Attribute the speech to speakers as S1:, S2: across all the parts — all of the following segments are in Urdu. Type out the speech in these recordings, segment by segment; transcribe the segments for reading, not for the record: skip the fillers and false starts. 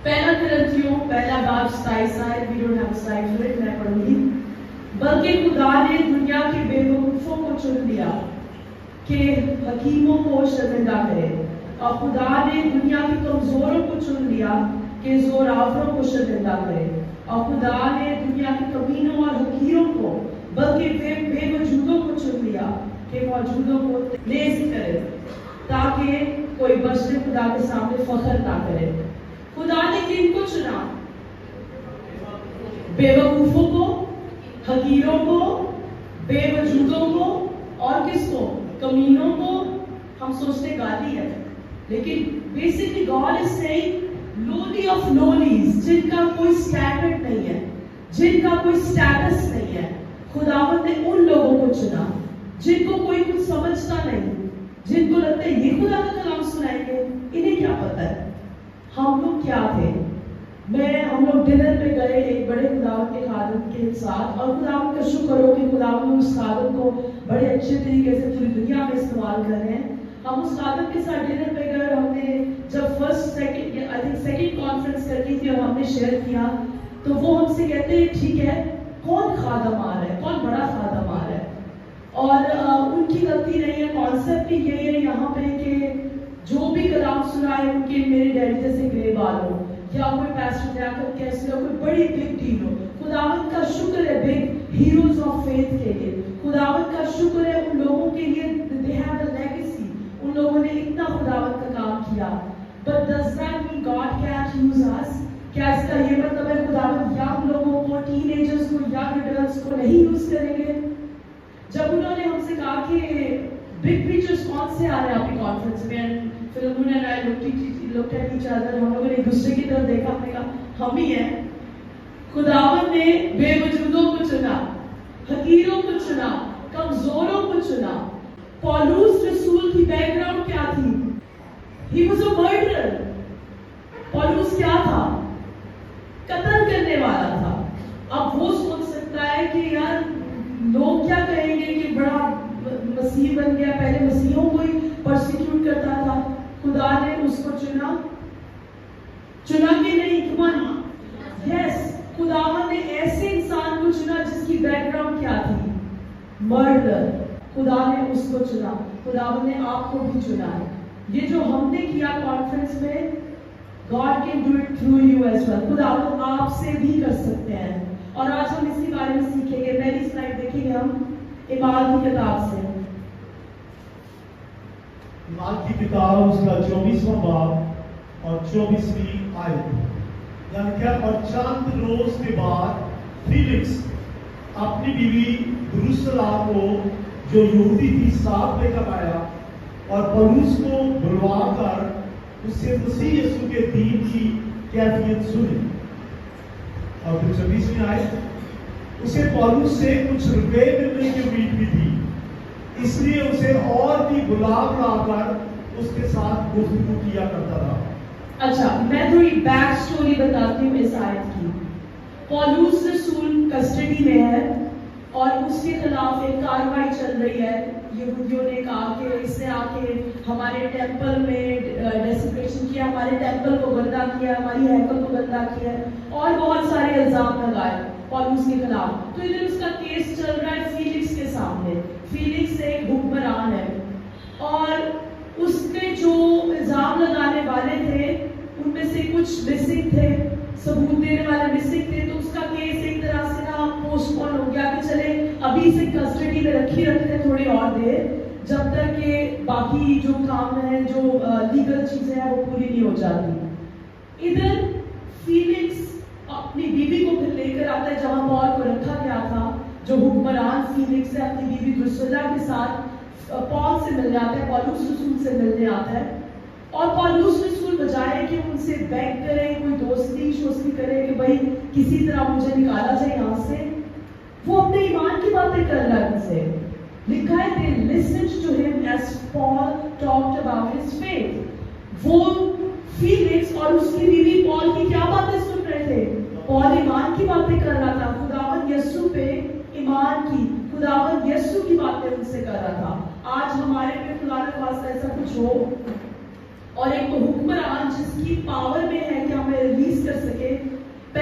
S1: پہلا کرنتھیوں پہلا باب 27 آیت، we don't have a slide for it، میں پڑھوں گی۔ بلکہ خدا نے دنیا کے بے وقوفوں کو چن لیا کہ حکیموں کو شرمندہ کرے، اور خدا نے دنیا کے کمزوروں کو چن لیا کہ زورآوروں کو شرمندہ کرے، اور خدا نے دنیا کے کمینوں اور حقیروں کو بلکہ بے وجودوں کو چن لیا کہ موجودوں کو نیز کرے، تاکہ کوئی بشر خدا کے سامنے فخر نہ کرے۔ خدا نے کن کو چنا؟ بے وقوفوں کو، حقیروں کو، بے وجودوں کو، اور کس کو؟ کمینوں کو۔ ہم سوچتے گالی ہے، لیکن basically God is seeing lovely of lovelies, جن کا کوئی اسٹینڈرڈ نہیں ہے، جن کا کوئی اسٹیٹس نہیں ہے، خداوند نے ان لوگوں کو چنا جن کو کوئی کچھ سمجھتا نہیں، جن کو لگتا ہے یہ خدا کا کلام سنائیں گے، انہیں کیا پتا ہے ہم لوگ کیا تھے۔ ہم لوگ ڈنر پہ گئے ایک بڑے خداوند کے خادم کے ساتھ، اور خداوند کا شکر ہو کہ خداوند اس خادم کو بڑے اچھے طریقے سے پوری دنیا میں استعمال کر رہے ہیں۔ ہم اس خادم کے ساتھ ڈنر پہ گئے، اور ہم نے جب سیکنڈ کانفرنس کرنی تھی اور ہم نے شیئر کیا، تو وہ ہم سے کہتے ہیں ٹھیک ہے کون خادم آ رہا ہے، کون بڑا خادم آ رہا ہے، اور ان کی غلطی نہیں ہے، کانسیپٹ بھی یہی ہے یہاں پہ کہ جو بھی کلام سنا ہے ان کے میرے ڈیڈی جیسے گرے بال ہو، یا کوئی پیسٹر جیکب کیسے ہو، کوئی بڑی بگ ڈیل ہو۔ خداوند کا شکر ہے بگ ہیروز آف فیتھ کے لیے، خداوند کا شکر ہے ان لوگوں کے لیے they have a legacy، ان لوگوں نے اتنا خداوند کا کام کیا۔ But does that mean God can't use us؟ کیا اس کا یہ مطلب ہے خداوند ینگ لوگوں کو، ٹین ایجرز کو، ینگ ایڈلٹس کو نہیں یوز کریں گے؟ جب انہوں نے ہم سے کہا کہ بگ پریچرز کون سے آ رہے ہیں آپ کی کانفرنس میں، پھر انہوں نے looked at each other، ہم لوگوں نے ایک دوسرے کی طرف دیکھا، ہم نے کہا ہم ہی ہیں۔ خداوند نے بے وجودوں کو چنا، حقیروں کو چنا، کمزوروں کو چنا۔ پولوس رسول کی بیک گراؤنڈ کیا تھی؟ He was a murderer۔ پولوس کیا تھا؟ قتل کرنے والا تھا۔ اب وہ سوچ سکتا ہے کہ یار لوگ کیا کہیں گے کہ بڑا مسیح بن گیا، پہلے مسیحوں کو ہی پرسیکیوٹ کرتا تھا۔ خدا نے اس کو چنا کہ نہیں، کمان یس، خداوند نے ایسے انسان کو چنا جس کی بیک گراؤنڈ کیا تھی؟ مرڈر۔ خدا نے اس کو چنا، خداوند نے آپ کو بھی چنا ہے۔ یہ جو ہم نے کیا کانفرنس میں، God can do it through you as well۔ خداوند آپ سے بھی کر سکتے ہیں، اور آج ہم اس کے بارے میں سیکھیں گے۔ پہلی سلائیڈ دیکھیں گے ہم اعمال کی کتاب سے،
S2: اعمال کی کتاب اس کا 24واں باب اور 24ویں آیت، یعنی کہ اور چند روز کے بعد فیلکس اپنی بیوی درسلا کو جو یہودی تھی ساتھ لے کر آیا، اور پولوس کو بلوا کر اس سے مسیح یسوع کے دین کی کیفیت سنی۔ اور پھر 26ویں آیت، اسے پولوس سے کچھ روپے ملنے کی امید بھی تھی، اس لیے اسے اور بھی بلا کر اس کے ساتھ گفتگو کیا کرتا تھا۔
S1: اچھا میں تھوڑی بیک سٹوری بتاتی ہوں اس آیت کی۔ پولوس رسول کسٹڈی میں ہے، اور اس کے خلاف ایک کارروائی چل رہی ہے۔ یہودیوں نے کہا کہ اس نے آ کے ہمارے ٹیمپل میں ڈیسیکریشن کیا، ہمارے ٹیمپل کو گندا کیا، ہماری ہیکل کو گندا کیا، اور بہت سارے الزام لگائے پولوس کے خلاف۔ تو ادھر اس کا کیس چل رہا ہے فیلکس کے سامنے۔ فیلکس ایک حکمران ہے، اور اس نے جو الزام لگانے والے تھے ان میں سے کچھ مسنگ تھے، ثبوت دینے والے مسنگ تھے، تو اس کا کیس ایک طرح سے نا پوسٹ پون ہو گیا کہ چلے ابھی اسے کسٹڈی میں رکھتے ہیں تھوڑی اور دیر، جب تک کہ باقی جو کام ہے، جو لیگل چیزیں ہیں وہ پوری نہیں ہو جاتی۔ ادھر فیلکس اپنی بیوی کو پھر لے کر آتا ہے جہاں پال کو رکھا گیا تھا، جو حکمران فیلکس ہے اپنی بیوی درسلا کے ساتھ پال سے ملنے آتا ہے، پولوس رسول سے ملنے آتا ہے، اور پولوس رسول بجائے کہ ان سے بیگ کرے، کوئی دوستی شوستی کرے کہ بھائی کسی طرح مجھے نکالا جائے یہاں سے، وہ اپنے ایمان کی باتیں کر رہا ہے ان سے۔ لکھا ہے they listened to him as Paul talked about his faith۔ وہ فیلکس اور اس کی بیوی پال کی کیا باتیں سن رہے تھے؟ پال ایمان کی باتیں کر رہا تھا، خداوند یسوع پہ ایمان کی، خداوند یسوع کی باتیں ان سے کر رہا تھا۔ آج ہمارے پہ خدا نہ خواستہ ایسا کچھ ہو، اور ایک حکمران جس کی پاور میں ہے کہ ہمیں release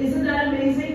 S1: Isn't that amazing?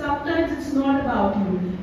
S1: Sometimes it's not about you।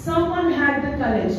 S1: someone had the courage,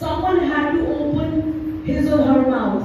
S1: Someone had to open his or her mouth।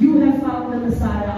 S1: You have found the Messiah.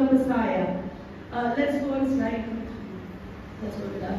S1: the Messiah. Let's go on slide. Let's go to that.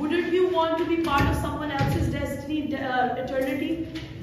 S1: Wouldn't you want to be part of someone else's destiny, eternity?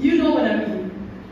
S1: You know what I mean.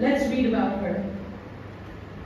S1: Let's read about her.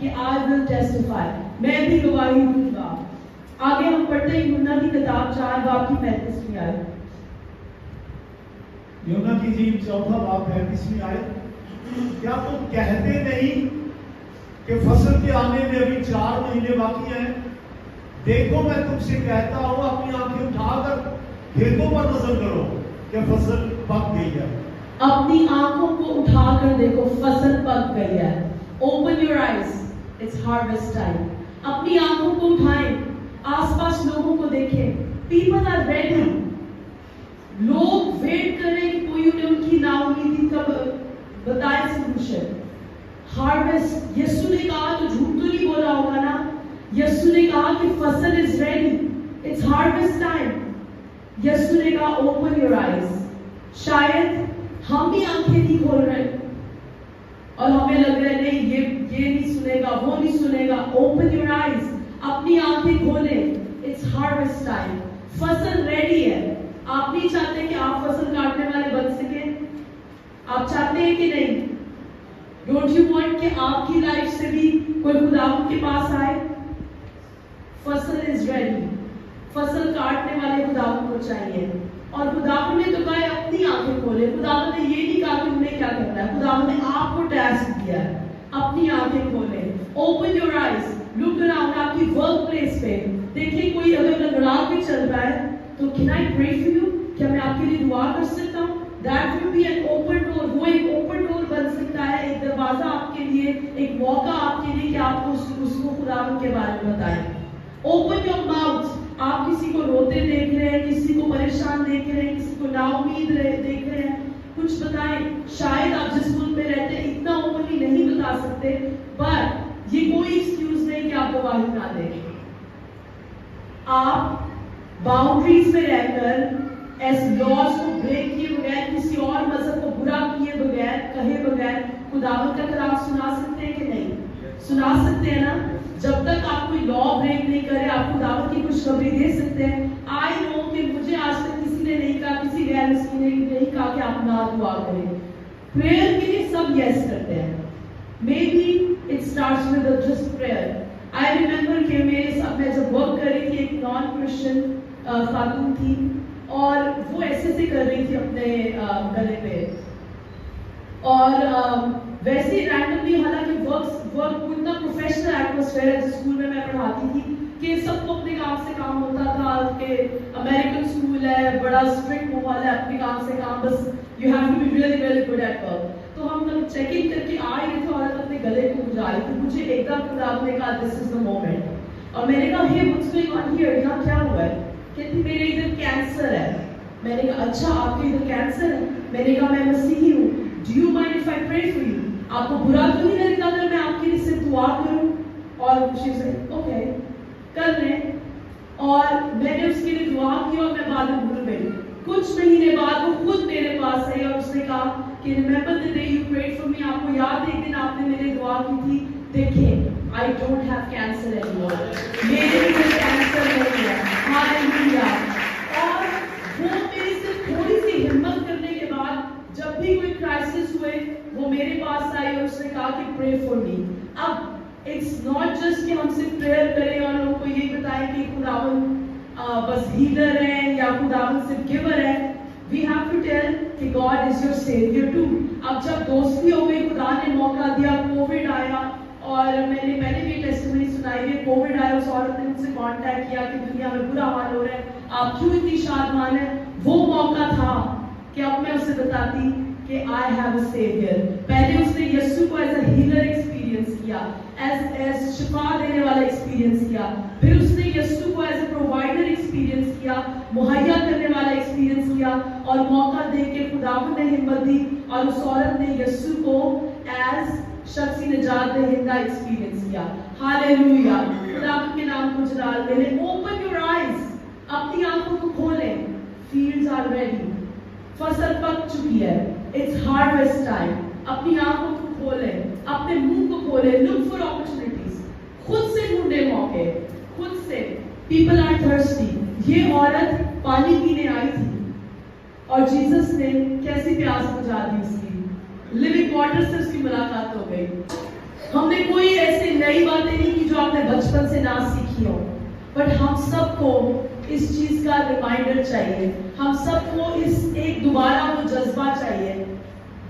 S1: کہ I will testify, میں بھی گواہی دوں گا. آگے ہم پڑھتے ہیں یوحنا کی کتاب 4 باب کی 35ویں آیت.
S2: یوحنا کی انجیل 4 باب 35ویں آیت. کیا تم کہتے نہیں کہ فصل کے آنے میں ابھی 4 مہینے باقی ہیں؟ دیکھو میں تم سے کہتا ہوں اپنی آنکھیں اٹھا کر کھیتوں پر نظر کرو کہ فصل پک گئی ہے.
S1: اپنی آنکھوں کو اٹھا کر دیکھو فصل پک گئی ہے. Open your eyes, it's harvest time. اپنی آنکھوں کو اٹھائیں, آس پاس لوگوں کو دیکھیں. People are ready. لوگ ویٹ کر رہے ہیں کہ کوئی انہیں ان کی نا امیدی کا بتائے سولوشن. ہارویسٹ, یسوع نے کہا تو جھوٹ تو نہیں بولا ہوگا نا. یسوع نے کہا کہ فصل is ready, it's harvest time. یسوع نے کہا اوپن یور آئیز. شاید ہم بھی آنکھیں نہیں کھول رہے اور ہمیں لگ رہا ہے نہیں یہ نہیں سنے گا, وہ نہیں سنے گا. اوپن یور آئیز, اپنی آنکھیں کھولیں. اٹس ہارویسٹ ٹائم, فصل ریڈی ہے. آپ نہیں چاہتے کہ آپ فصل کاٹنے والے بن سکیں؟ آپ چاہتے ہیں کہ نہیں؟ ڈونٹ یو وانٹ کہ آپ کی لائف سے بھی کوئی خداوند کے پاس آئے؟ فصل از ریڈی, فصل کاٹنے والے خداوند کو چاہیے. اور خداوند نے تو کہا اپنی آنکھیں کھولے. خداوند نے یہ نہیں کہا کہ انہیں کیا کرنا ہے. خداوند نے آپ کو ٹاسک دیا ہے, اپنی آنکھیں کھولیں. Open your eyes, look around. آپ کی ورک پلیس پہ دیکھیے کوئی اگر لنگڑا بھی چل رہا ہے تو can I pray for you? کیا میں آپ کے لیے دعا کر سکتا ہوں؟ That will be an open door. وہ ایک open door بن سکتا ہے, ایک دروازہ آپ کے لیے, ایک موقع آپ کے لیے کہ آپ کو اس کو خداوند کے بارے میں بتائیں. Open your mouth. آپ کسی کو روتے دیکھ رہے ہیں, کسی کو پریشان دیکھ رہے ہیں, کسی کو نا امید دیکھ رہے ہیں, کچھ بتائیں. شاید آپ جس ملک میں رہتے ہیں اتنا اوپنلی نہیں بتا سکتے, پر یہ کوئی ایکسکیوز نہیں کہ آپ گواہی نہ دیں. آپ باؤنڈریز میں رہ کر ایس لاز کو بریک کیے بغیر, کسی اور مذہب کو برا کیے بغیر, کہے بغیر خداوند کا کلام سنا سکتے ہیں کہ نہیں؟ سنا سکتے ہیں نا. جب تک آپ کوئی لا بریک نہیں کرے آپ خداوند کی خوشخبری دے سکتے ہیں. آئی نو کہ مجھے آج تک کسی نے نہیں کہا, کسی غیر مسلم نے نہیں کہا کہ آپ نہ دعا کریں. پریئر کے لیے سب یس کرتے ہیں. Maybe it starts with just prayer. I remember کہ میرے ساتھ میں جب ورک کر رہی تھی, ایک نان کرسچن خاتون تھی اور وہ ایسے کر رہی تھی اپنے گلے پہ, اور ویسے ہی رینڈملی, حالانکہ ورک اتنا پروفیشنل ایٹماسفیئر ہے جس اسکول میں میں پڑھاتی تھی کہ سب کو اپنے کام سے کام ہوتا تھا کہ امریکن اسکول ہے, بڑا اسٹرکٹ ماحول ہے, اپنے کام سے کام, بس you have to be really really good at work. تو ہم چیک ان کر کے آ رہے تھے, عورت اپنے گلے کو بجا رہی تھی. مجھے ایک دم خدا نے کہا دس از دا مومنٹ, اور میں نے کہا ہے what's going on here, یہاں کیا ہوا ہے؟ کہتی میرے ادھر کینسر ہے. میں نے کہا اچھا آپ کے ادھر کینسر ہے؟ میں نے کہا میں مسیحی ہوں, do you mind if I pray for you? آپ کو برا تو نہیں لگتا اگر میں آپ کے لیے صرف دعا کروں؟ اور she said okay کر لیں. اور میں نے اس کے لیے دعا کی اور میں بعد میں بھول گئی. کچھ مہینے بعد وہ خود میرے پاس آئی اور اس نے کہا کہ remember the day you prayed for me, آپ کو یاد ہے ایک دن آپ نے میرے دعا کی تھی, دیکھیں I don't have cancer anymore, میرے لیے کینسر نہیں ہے. ہاللیلویا. اور وہ میری سے تھوڑی سی ہمت کرنے کے بعد جب بھی کوئی کرائسس ہوئے وہ میرے پاس آئی اور اس نے کہا کہ pray for me. اب اٹس ناٹ جسٹ کہ ہم صرف پریئر کریں اور لوگوں کو یہ بتائیں کہ خداوند بس ہیلر ہے یا خداوند صرف گیور ہے. We have to tell کہ God is your savior too. اب جب دوستی ہو گئی, خدا نے موقع دیا, کووڈ آیا, اور میں نے پہلے بھی ٹیسٹیمنی سنائی ہے, کووڈ آیا, اس عورت نے مجھ سے کانٹیکٹ کیا کہ دنیا میں برا حال ہو رہا ہے, آپ کیوں اتنی شادمان ہیں. وہ موقع تھا کہ اب میں اسے بتاتی کہ I have a savior. پہلے اس نے یسوع کو ایز اے ہیلر ایکسپیرینس کیا, ایز شفا دینے والا ایکسپیرینس کیا, پھر اس نے یسوع کو ایز اے پرووائڈر ایکسپیرینس کیا, مہیا کرنے والا ایکسپیرینس کیا, اور موقع دے کے خداوند نے ہمت دی اور اس عورت نے یسوع کو ایز شخصی نجات دہندہ ایکسپیرینس کیا. ہاللیلویا. خداوند کے نام کو جلال ملے. اوپن یور آئیز, اپنی آنکھوں کو کھولیں. فیلڈز آر ریڈی, فصل پک چکی ہے, اٹس ہارویسٹ ٹائم. اپنی آنکھوں کو کھولیں, اپنے منہ کو کھولیں. لک فار اپرچونٹیز, خود سے ڈھونڈے موقع, خود سے. People are thirsty. یہ عورت پانی پینے آئی تھی اور جیسس نے کیسی پیاس بجھا دی اس کی, لیونگ واٹر سے اس کی ملاقات ہو گئی. ہم نے کوئی ایسے نئی باتیں نہیں کی جو آپ نے بچپن سے نہ سیکھی ہو، بٹ ہم سب کو اس چیز کا ریمائنڈر چاہیے، ہم سب کو اس ایک دوبارہ وہ جذبہ چاہیے۔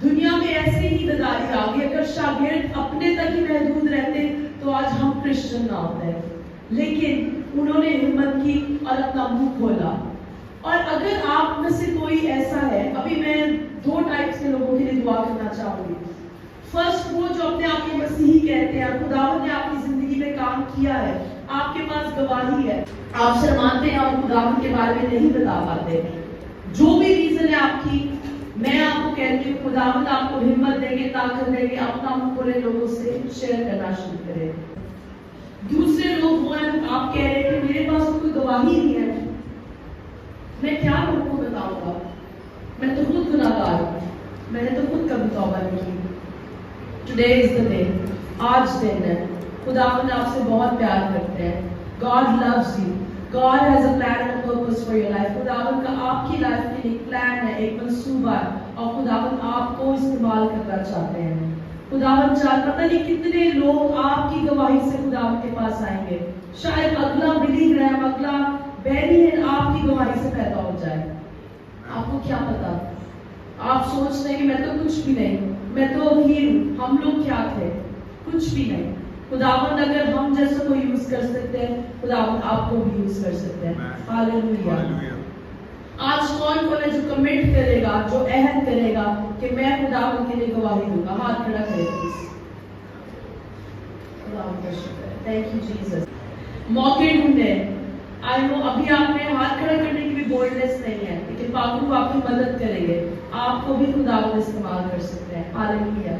S1: دنیا میں ایسے ہی بیداری آ گئی، اگر شاگرد اپنے تک ہی محدود رہتے تو آج ہم کرسچن نہ ہوتے، لیکن انہوں نے ہمت کی اور اپنا منہ کھولا۔ اور اگر آپ میں سے کوئی ایسا ہے، ابھی میں 2 ٹائپس کے لوگوں کے لیے دعا کرنا چاہوں گی۔ فرسٹ، وہ جو اپنے آپ کو مسیحی کہتے ہیں، خداوند نے آپ کی زندگی میں کام کیا ہے، آپ کے پاس گواہی ہے، آپ شرماتے ہیں اور خداوند کے بارے میں نہیں بتا پاتے، جو بھی ریزن ہے آپ کی، میں آپ کو کہتی ہوں خداوند آپ کو ہمت دیں گے، طاقت دیں گے، اپنا منہ کھولے لوگوں سے شیئر کرنا شروع کریں۔ دوسرے لوگ وہ ہیں، آپ کہہ رہے ہیں کہ میرے پاس کوئی گواہی نہیں ہے، میں کیا لوگوں کو بتاؤں گا، میں تو خود گناہگار ہوں، میں نے تو خود کبھی توبہ نہیں کی۔ ٹوڈے از دا ڈے، آج دن ہے، خداوند آپ سے بہت پیار کرتے ہیں۔ God loves you. God has a plan and a purpose for your life. خداوند کا آپ کی لائف کے لیے ایک پلان ہے، ایک منصوبہ ہے، اور خداوند آپ کو استعمال کرنا چاہتے ہیں۔ خداوند چاہتا، پتہ نہیں کتنے لوگ آپ کی گواہی سے خداوند کے پاس آئیں گے، شاید اگلا بلی گرام، اگلا بیری ہے آپ کی گواہی سے پیدا ہو جائے، آپ کو کیا پتا۔ آپ سوچتے ہیں کہ میں تو کچھ بھی نہیں، میں تو ہی ہوں، ہم لوگ کیا تھے، کچھ بھی نہیں۔ خداوند اگر ہم جیسے کو یوز کر سکتے ہیں، خداوند آپ کو بھی یوز کر سکتے ہیں۔ ہاللیلویہ۔ آج کون ہے جو کمنٹ کرے گا، جو عہد کرے گا کہ میں خداوند کے لیے گواہی دوں گا؟ ہاتھ کھڑا کرے پلیز۔ خداوند کا شکر ہے، تھینک یو جیسس۔ موقع ڈھونڈیں۔ آئی نو ابھی آپ میں ہاتھ کھڑا کرنے کی بھی بولڈنس نہیں ہے، لیکن پاک روح آپ کی مدد کریں گے، آپ کو بھی خداوند استعمال کر سکتے ہیں۔ ہاللیلویہ۔